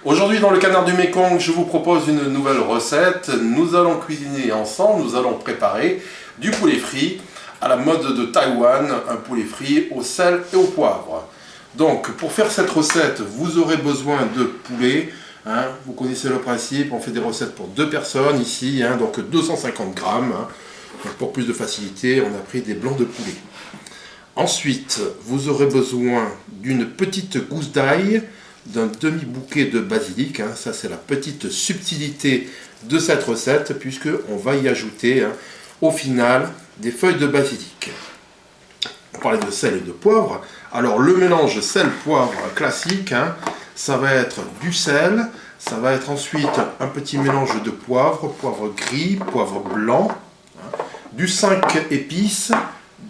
Aujourd'hui dans le Canard du Mékong, je vous propose une nouvelle recette. Nous allons cuisiner ensemble, nous allons préparer du poulet frit à la mode de Taïwan, un poulet frit au sel et au poivre. Donc pour faire cette recette, vous aurez besoin de poulet. Vous connaissez le principe, on fait des recettes pour 2 personnes ici, donc 250 grammes. Donc pour plus de facilité, on a pris des blancs de poulet. Ensuite, vous aurez besoin d'une petite gousse d'ail, d'un demi-bouquet de basilic. Ça, c'est la petite subtilité de cette recette, puisqu'on va y ajouter au final des feuilles de basilic. On parlait de sel et de poivre. Alors, le mélange sel-poivre classique, ça va être du sel, ça va être ensuite un petit mélange de poivre, poivre gris, poivre blanc, du 5 épices,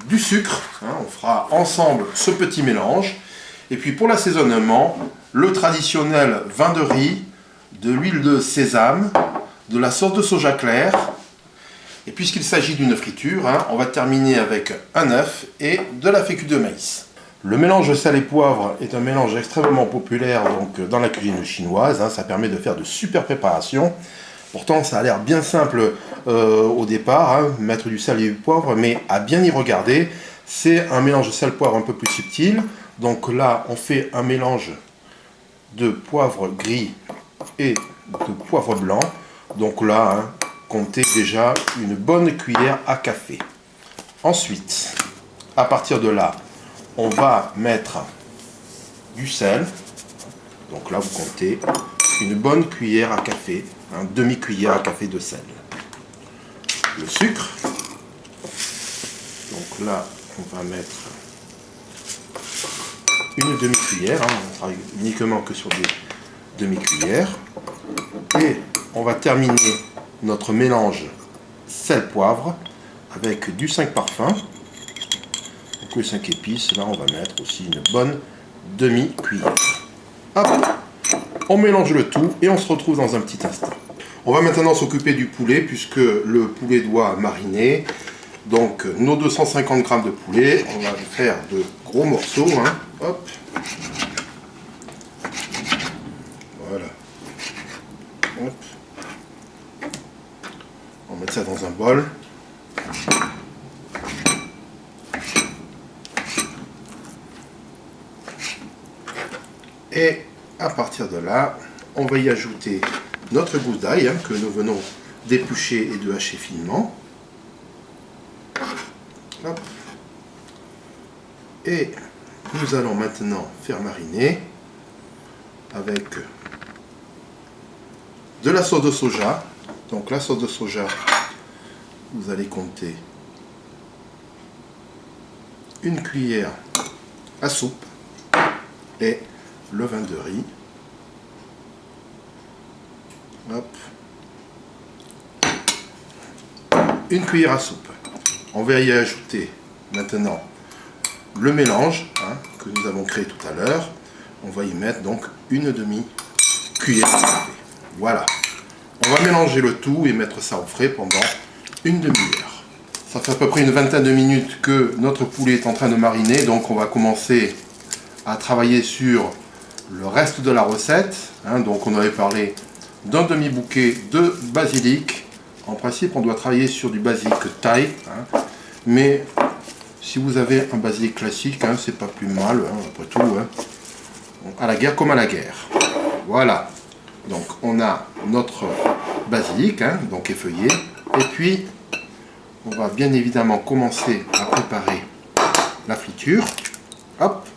du sucre, on fera ensemble ce petit mélange. Et puis pour l'assaisonnement, le traditionnel vin de riz, de l'huile de sésame, de la sauce de soja clair. Et puisqu'il s'agit d'une friture, on va terminer avec un œuf et de la fécule de maïs. Le mélange sel et poivre est un mélange extrêmement populaire dans la cuisine chinoise. Ça permet de faire de super préparations. Pourtant, ça a l'air bien simple au départ, mettre du sel et du poivre, mais à bien y regarder, c'est un mélange sel-poivre un peu plus subtil. Donc là, on fait un mélange de poivre gris et de poivre blanc. Donc là, comptez déjà une bonne cuillère à café. Ensuite, à partir de là, on va mettre du sel. Donc là, vous comptez une bonne cuillère à café, demi-cuillère à café de sel. Le sucre. Donc là, on va mettre une demi-cuillère. On travaille uniquement que sur des demi-cuillères. Et on va terminer notre mélange sel-poivre avec du 5 parfums. Donc les 5 épices, là on va mettre aussi une bonne demi-cuillère. Hop, on mélange le tout et on se retrouve dans un petit instant. On va maintenant s'occuper du poulet puisque le poulet doit mariner. Donc nos 250 grammes de poulet, on va faire de gros morceaux. Hop. Voilà. Hop. On va mettre ça dans un bol. Et à partir de là, on va y ajouter notre gousse d'ail que nous venons d'éplucher et de hacher finement. Hop. Et nous allons maintenant faire mariner avec de la sauce de soja. Donc la sauce de soja, vous allez compter une cuillère à soupe et le vin de riz. Hop. Une cuillère à soupe. On va y ajouter maintenant le mélange que nous avons créé tout à l'heure. On va y mettre donc une demi-cuillère à café. Voilà. On va mélanger le tout et mettre ça au frais pendant une demi-heure. Ça fait à peu près une vingtaine de minutes que notre poulet est en train de mariner. Donc on va commencer à travailler sur le reste de la recette. Donc on avait parlé d'un demi-bouquet de basilic. En principe, on doit travailler sur du basilic thaï. Mais si vous avez un basilic classique, c'est pas plus mal, après tout. À la guerre comme à la guerre. Voilà. Donc on a notre basilic, donc effeuillé. Et puis, on va bien évidemment commencer à préparer la friture. Hop.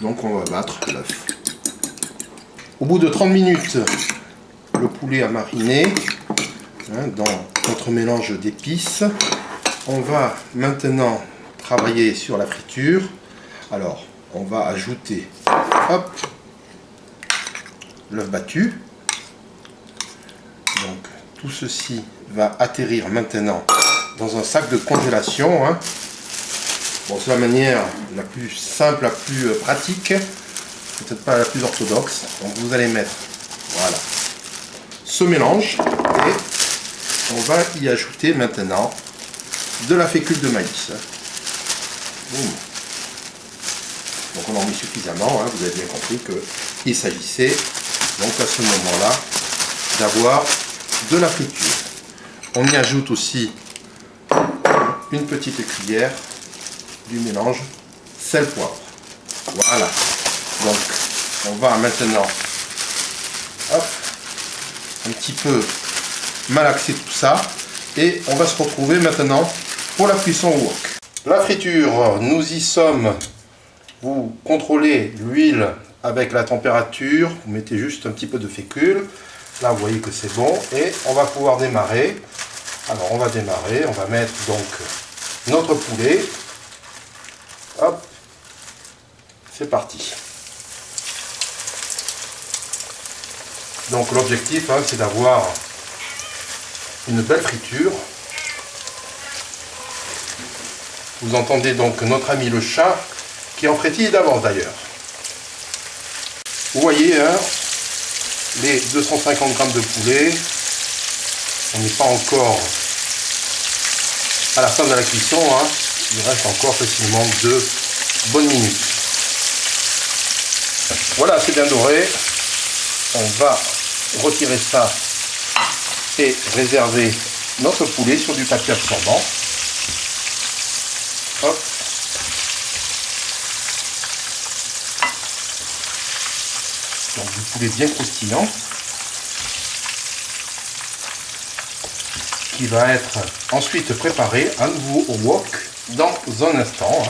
Donc on va battre l'œuf. Au bout de 30 minutes, le poulet a mariné dans notre mélange d'épices. On va maintenant travailler sur la friture. Alors, on va ajouter l'œuf battu. Donc, tout ceci va atterrir maintenant dans un sac de congélation. Bon, c'est la manière la plus simple, la plus pratique, peut-être pas la plus orthodoxe. Donc vous allez mettre, voilà, ce mélange et on va y ajouter maintenant de la fécule de maïs. Boum. Donc on en met suffisamment, vous avez bien compris qu'il s'agissait donc à ce moment-là, d'avoir de la friture. On y ajoute aussi une petite cuillère du mélange sel-poivre. Voilà. Donc, on va maintenant un petit peu malaxer tout ça et on va se retrouver maintenant pour la cuisson au wok. La friture, nous y sommes. Vous contrôlez l'huile avec la température, vous mettez juste un petit peu de fécule. Là, vous voyez que c'est bon et on va pouvoir démarrer. Alors, on va démarrer, on va mettre donc notre poulet. Hop, c'est parti. Donc, l'objectif, c'est d'avoir une belle friture. Vous entendez donc notre ami le chat qui en frétille d'avance d'ailleurs. Vous voyez, les 250 g de poulet, on n'est pas encore à la fin de la cuisson, il reste encore facilement 2 bonnes minutes. Voilà, c'est bien doré. On va retirer ça et réserver notre poulet sur du papier absorbant. Hop. Donc du poulet bien croustillant qui va être ensuite préparé à nouveau au wok dans un instant.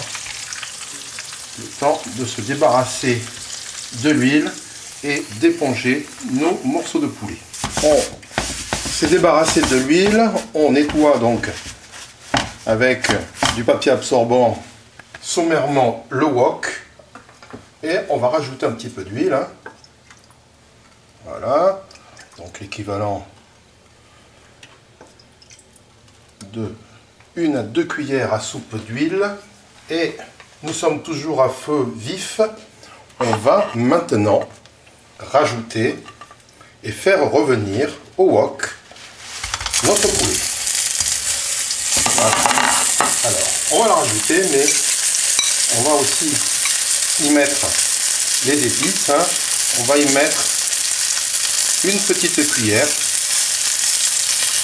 Le temps de se débarrasser de l'huile et d'éponger nos morceaux de poulet. On s'est débarrassé de l'huile, on nettoie donc avec du papier absorbant sommairement le wok et on va rajouter un petit peu d'huile. Voilà, donc l'équivalent de 1 à 2 cuillères à soupe d'huile et nous sommes toujours à feu vif. On va maintenant rajouter et faire revenir au wok notre poulet. Voilà. Alors, on va la rajouter, mais on va aussi y mettre les épices. On va y mettre une petite cuillère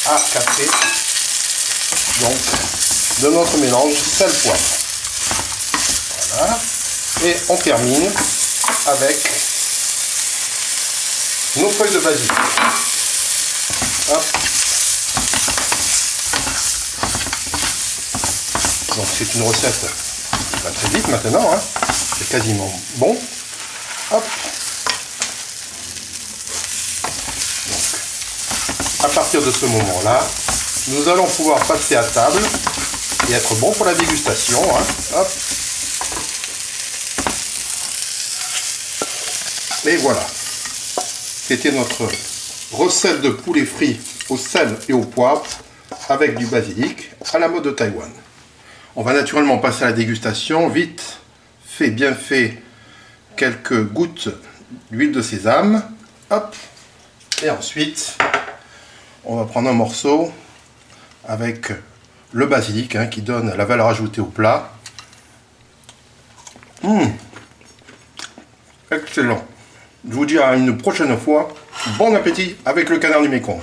à café donc de notre mélange sel-poivre. Voilà. Et on termine avec nos feuilles de basilic. Hop. Donc c'est une recette qui va très vite maintenant, c'est quasiment bon. Hop. Donc, à partir de ce moment-là, nous allons pouvoir passer à table et être bon pour la dégustation. Hop. Et voilà, c'était notre recette de poulet frit au sel et au poivre avec du basilic à la mode de Taïwan. On va naturellement passer à la dégustation, vite fait, bien fait, quelques gouttes d'huile de sésame, hop, et ensuite on va prendre un morceau avec le basilic qui donne la valeur ajoutée au plat. Excellent. Je vous dis à une prochaine fois. Bon appétit avec le canard du Mékong.